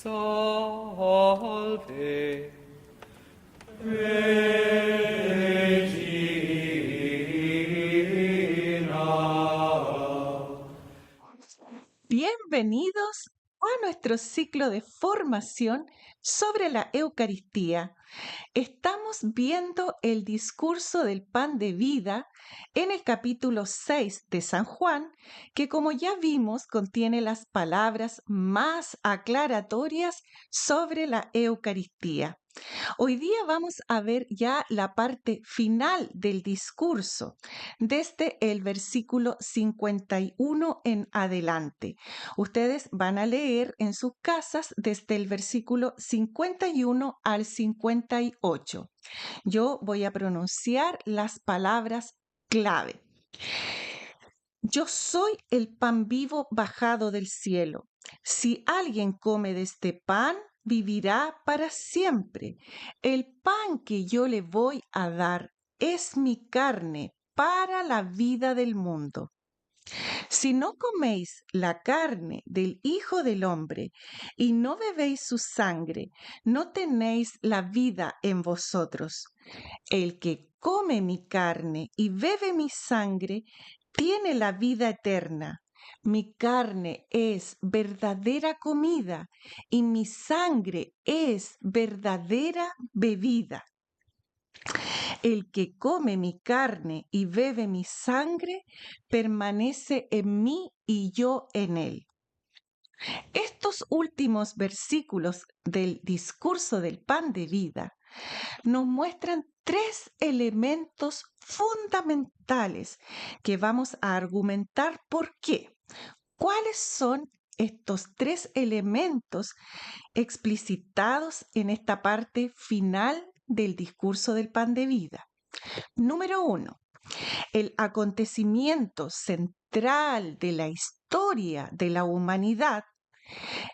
Salve Regina. Bienvenidos a nuestro ciclo de formación sobre la Eucaristía. Estamos viendo el discurso del pan de vida en el capítulo 6 de San Juan, que como ya vimos contiene las palabras más aclaratorias sobre la Eucaristía. Hoy día vamos a ver ya la parte final del discurso, desde el versículo 51 en adelante. Ustedes van a leer en sus casas desde el versículo 51 al 58. Yo voy a pronunciar las palabras clave. Yo soy el pan vivo bajado del cielo. Si alguien come de este pan, vivirá para siempre. El pan que yo le voy a dar es mi carne para la vida del mundo. Si no coméis la carne del Hijo del Hombre y no bebéis su sangre, no tenéis la vida en vosotros. El que come mi carne y bebe mi sangre, tiene la vida eterna. Mi carne es verdadera comida y mi sangre es verdadera bebida. El que come mi carne y bebe mi sangre, permanece en mí y yo en él. Estos últimos versículos del discurso del pan de vida nos muestran tres elementos fundamentales que vamos a argumentar por qué. ¿Cuáles son estos tres elementos explicitados en esta parte final del discurso del pan de vida? Número 1. El acontecimiento central de la historia de la humanidad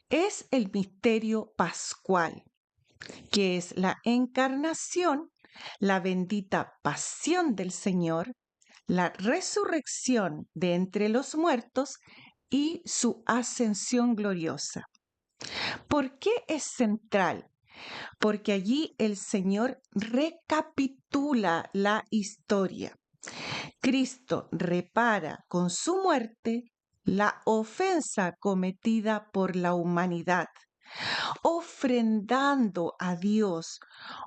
es el misterio pascual, que es la encarnación, la bendita pasión del Señor, la resurrección de entre los muertos y su ascensión gloriosa. ¿Por qué es central? Porque allí el Señor recapitula la historia. Cristo repara con su muerte la ofensa cometida por la humanidad, ofrendando a Dios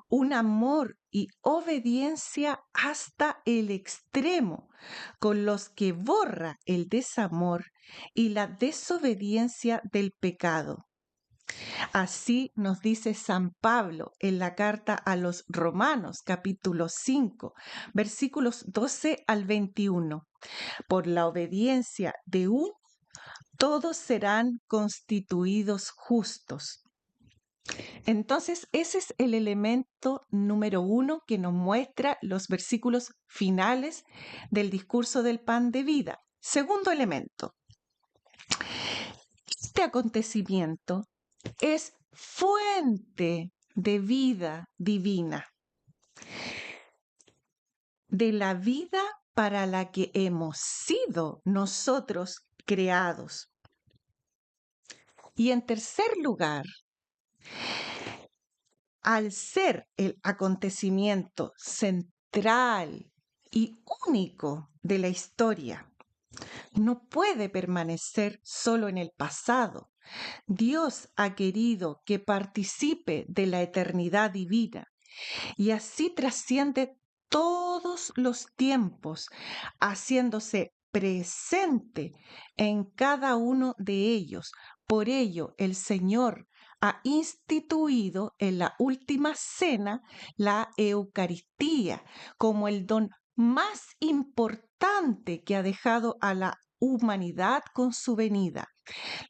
un amor y obediencia hasta el extremo, con los que borra el desamor y la desobediencia del pecado. Así nos dice San Pablo en la carta a los Romanos, capítulo 5, versículos 12 al 21. Por la obediencia de uno, todos serán constituidos justos. Entonces, ese es el elemento número 1 que nos muestra los versículos finales del discurso del pan de vida. Segundo elemento, este acontecimiento es fuente de vida divina, de la vida para la que hemos sido nosotros creados. Y en tercer lugar, al ser el acontecimiento central y único de la historia, no puede permanecer solo en el pasado. Dios ha querido que participe de la eternidad divina y así trasciende todos los tiempos, haciéndose presente en cada uno de ellos. Por ello, el Señor ha instituido en la última cena la Eucaristía como el don más importante que ha dejado a la humanidad con su venida,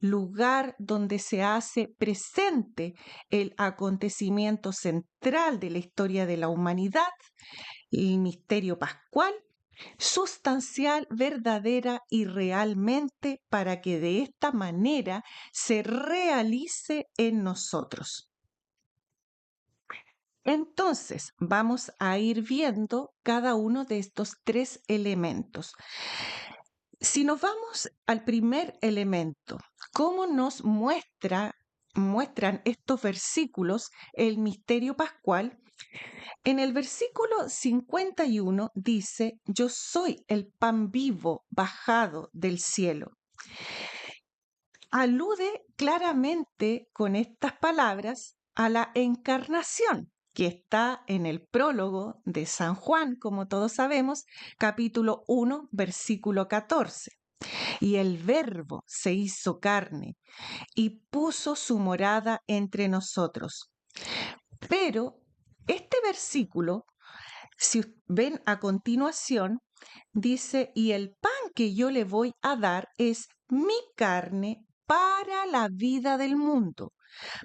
lugar donde se hace presente el acontecimiento central de la historia de la humanidad, el misterio pascual, sustancial, verdadera y realmente para que de esta manera se realice en nosotros. Entonces, vamos a ir viendo cada uno de estos tres elementos. Si nos vamos al primer elemento, ¿cómo nos muestra muestran estos versículos el misterio pascual, en el versículo 51 dice, yo soy el pan vivo bajado del cielo. Alude claramente con estas palabras a la encarnación que está en el prólogo de San Juan, como todos sabemos, capítulo 1, versículo 14. Y el Verbo se hizo carne y puso su morada entre nosotros. Pero este versículo, si ven a continuación, dice, y el pan que yo le voy a dar es mi carne para la vida del mundo.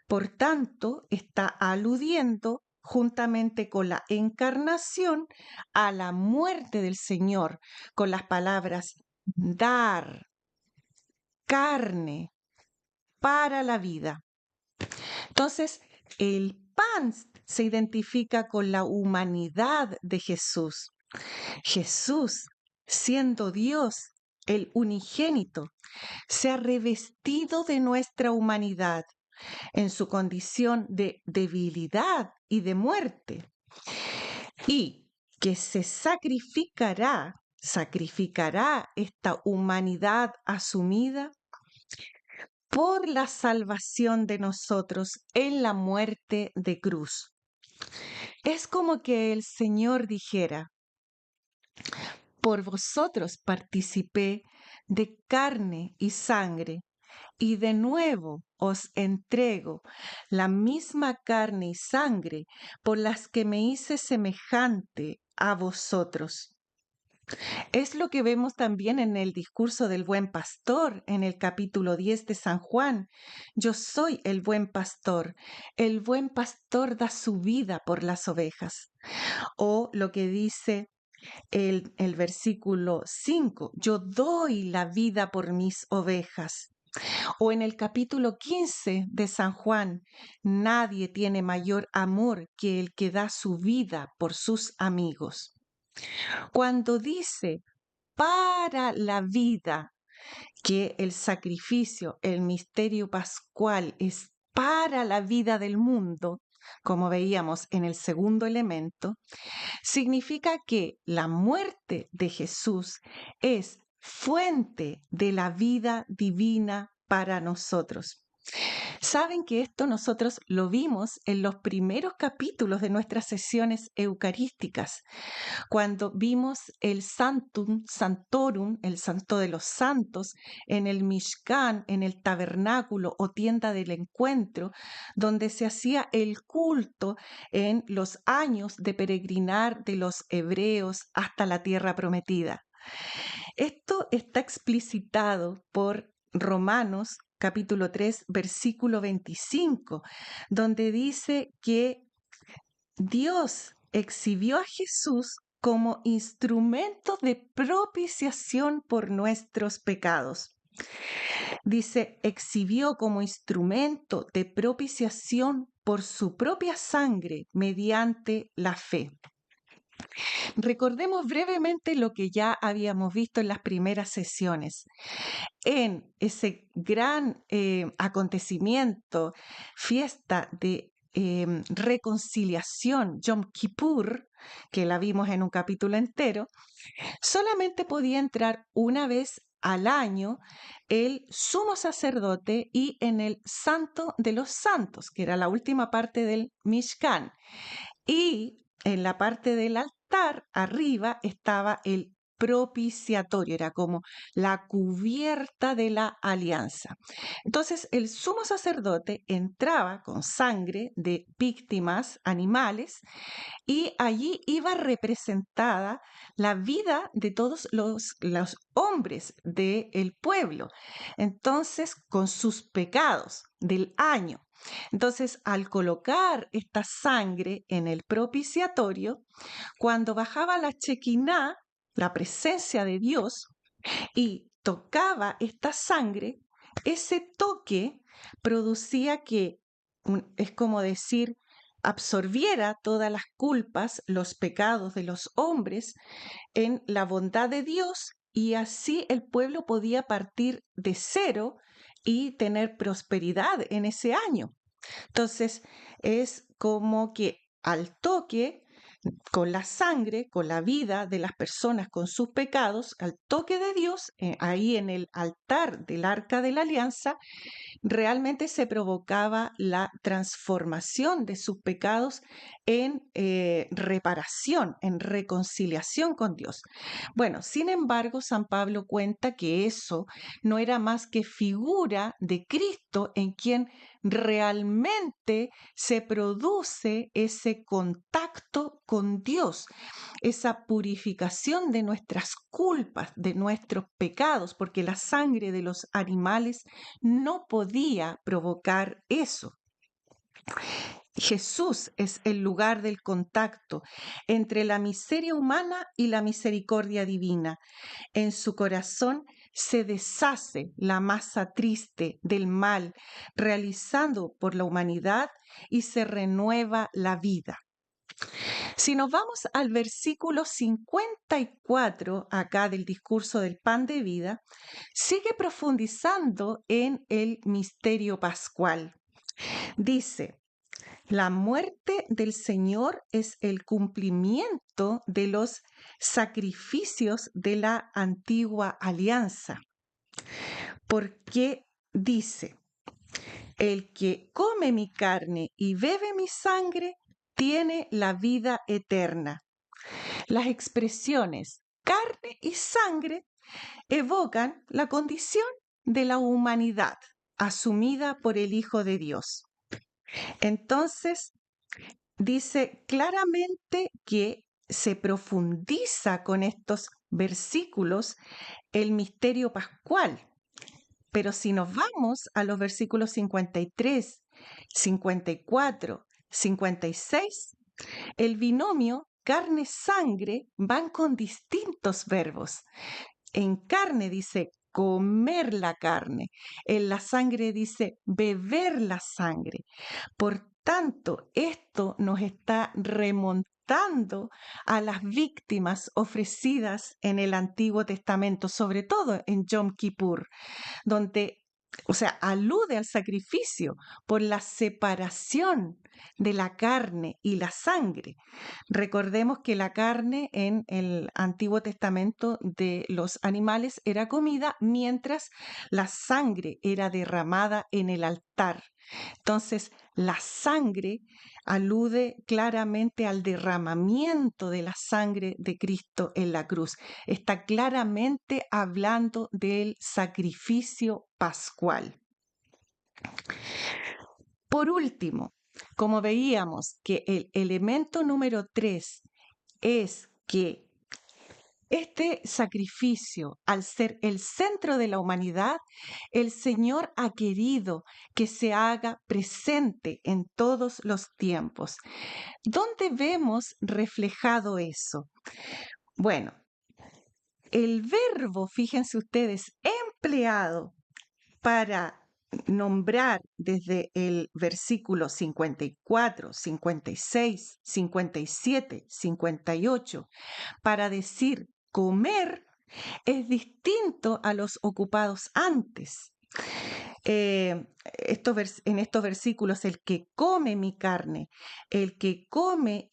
Por tanto, está aludiendo juntamente con la encarnación a la muerte del Señor, con las palabras dar, carne para la vida. Entonces, el pan se identifica con la humanidad de Jesús. Jesús, siendo Dios, el unigénito, se ha revestido de nuestra humanidad en su condición de debilidad y de muerte, y que se sacrificará esta humanidad asumida por la salvación de nosotros en la muerte de cruz. Es como que el Señor dijera, por vosotros participé de carne y sangre, y de nuevo os entrego la misma carne y sangre por las que me hice semejante a vosotros. Es lo que vemos también en el discurso del buen pastor, en el capítulo 10 de San Juan. Yo soy el buen pastor da su vida por las ovejas. O lo que dice el versículo 5, yo doy la vida por mis ovejas. O en el capítulo 15 de San Juan, nadie tiene mayor amor que el que da su vida por sus amigos. Cuando dice para la vida, que el sacrificio, el misterio pascual es para la vida del mundo, como veíamos en el segundo elemento, significa que la muerte de Jesús es fuente de la vida divina para nosotros. Saben que esto nosotros lo vimos en los primeros capítulos de nuestras sesiones eucarísticas, cuando vimos el Sanctum Sanctorum, el Santo de los Santos, en el Mishkan, en el tabernáculo o tienda del encuentro, donde se hacía el culto en los años de peregrinar de los hebreos hasta la tierra prometida. Esto está explicitado por Romanos capítulo 3, versículo 25, donde dice que Dios exhibió a Jesús como instrumento de propiciación por nuestros pecados. Dice, exhibió como instrumento de propiciación por su propia sangre mediante la fe. Recordemos brevemente lo que ya habíamos visto en las primeras sesiones. En ese gran acontecimiento, fiesta de reconciliación, Yom Kippur, que la vimos en un capítulo entero, solamente podía entrar una vez al año el sumo sacerdote y en el Santo de los Santos, que era la última parte del Mishkan. Y en la parte del altar, arriba, estaba el propiciatorio, era como la cubierta de la alianza. Entonces, el sumo sacerdote entraba con sangre de víctimas animales y allí iba representada la vida de todos los hombres del pueblo, entonces con sus pecados del año. Entonces, al colocar esta sangre en el propiciatorio, cuando bajaba la Shekinah, la presencia de Dios, y tocaba esta sangre, ese toque producía que, es como decir, absorbiera todas las culpas, los pecados de los hombres en la bondad de Dios, y así el pueblo podía partir de cero y tener prosperidad en ese año. Entonces, es como que al toque, con la sangre, con la vida de las personas, con sus pecados, al toque de Dios, ahí en el altar del Arca de la Alianza, realmente se provocaba la transformación de sus pecados en reparación, en reconciliación con Dios. Bueno, sin embargo, San Pablo cuenta que eso no era más que figura de Cristo en quien realmente se produce ese contacto con Dios, esa purificación de nuestras culpas, de nuestros pecados, porque la sangre de los animales no podía provocar eso. Jesús es el lugar del contacto entre la miseria humana y la misericordia divina. En su corazón se deshace la masa triste del mal realizado por la humanidad y se renueva la vida. Si nos vamos al versículo 54 acá del discurso del pan de vida, sigue profundizando en el misterio pascual. Dice, la muerte del Señor es el cumplimiento de los sacrificios de la antigua alianza, porque dice, el que come mi carne y bebe mi sangre tiene la vida eterna. Las expresiones carne y sangre evocan la condición de la humanidad asumida por el Hijo de Dios. Entonces, dice claramente que se profundiza con estos versículos el misterio pascual. Pero si nos vamos a los versículos 53, 54, 56, el binomio carne-sangre van con distintos verbos. En carne dice comer la carne, en la sangre dice beber la sangre. Por tanto, esto nos está remontando a las víctimas ofrecidas en el Antiguo Testamento, sobre todo en Yom Kippur, donde, o sea, alude al sacrificio por la separación de la carne y la sangre. Recordemos que la carne en el Antiguo Testamento de los animales era comida, mientras la sangre era derramada en el altar. Entonces, la sangre alude claramente al derramamiento de la sangre de Cristo en la cruz. Está claramente hablando del sacrificio pascual. Por último, como veíamos que el elemento número 3 es que este sacrificio, al ser el centro de la humanidad, el Señor ha querido que se haga presente en todos los tiempos. ¿Dónde vemos reflejado eso? Bueno, el verbo, fíjense ustedes, empleado para nombrar desde el versículo 54, 56, 57, 58, para decir comer, es distinto a los ocupados antes. En estos versículos, el que come mi carne, el que come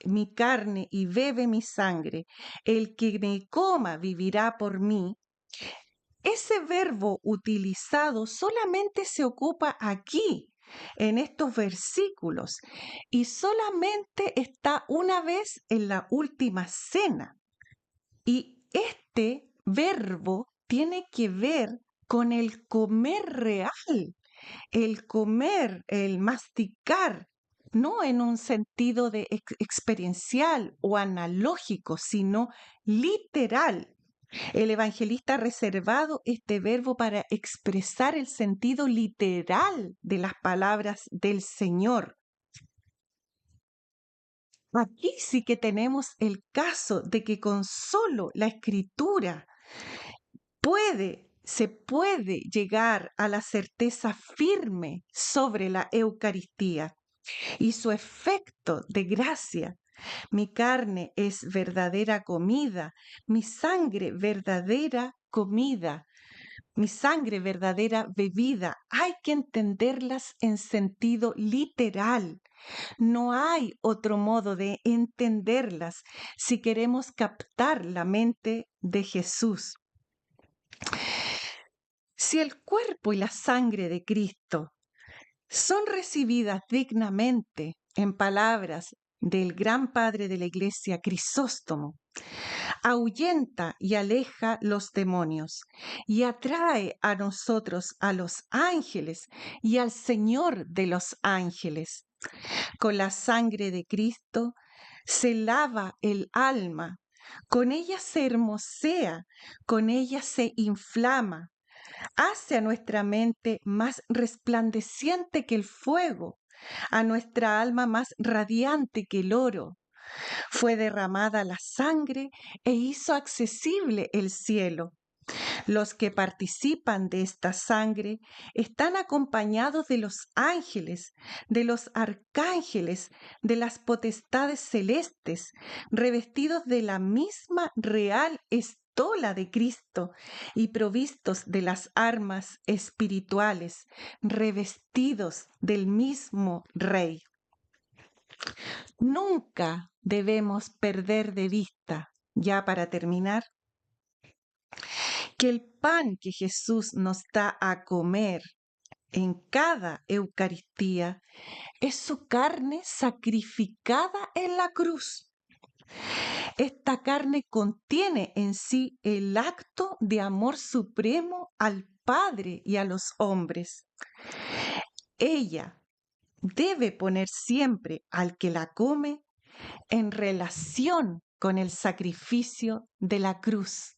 mi carne y bebe mi sangre, el que me coma vivirá por mí. Ese verbo utilizado solamente se ocupa aquí, en estos versículos, y solamente está una vez en la última cena. Y este verbo tiene que ver con el comer real, el comer, el masticar, no en un sentido de experiencial o analógico, sino literal. El evangelista ha reservado este verbo para expresar el sentido literal de las palabras del Señor. Aquí sí que tenemos el caso de que con solo la escritura se puede llegar a la certeza firme sobre la Eucaristía y su efecto de gracia. Mi carne es verdadera comida, mi sangre verdadera comida. mi sangre verdadera bebida. Hay que entenderlas en sentido literal. No hay otro modo de entenderlas si queremos captar la mente de Jesús. Si el cuerpo y la sangre de Cristo son recibidas dignamente, en palabras del gran padre de la iglesia, Crisóstomo, ahuyenta y aleja los demonios y atrae a nosotros a los ángeles y al Señor de los ángeles. Con la sangre de Cristo se lava el alma, con ella se hermosea, con ella se inflama, hace a nuestra mente más resplandeciente que el fuego, a nuestra alma más radiante que el oro. Fue derramada la sangre e hizo accesible el cielo. Los que participan de esta sangre están acompañados de los ángeles, de los arcángeles, de las potestades celestes, revestidos de la misma real estola de Cristo y provistos de las armas espirituales, revestidos del mismo Rey. Nunca debemos perder de vista, ya para terminar, que el pan que Jesús nos da a comer en cada Eucaristía es su carne sacrificada en la cruz. Esta carne contiene en sí el acto de amor supremo al Padre y a los hombres. Ella debe poner siempre al que la come en relación con el sacrificio de la cruz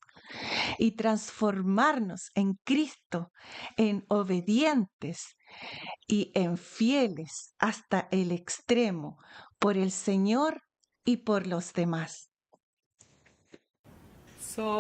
y transformarnos en Cristo, en obedientes y en fieles hasta el extremo por el Señor y por los demás. Salve.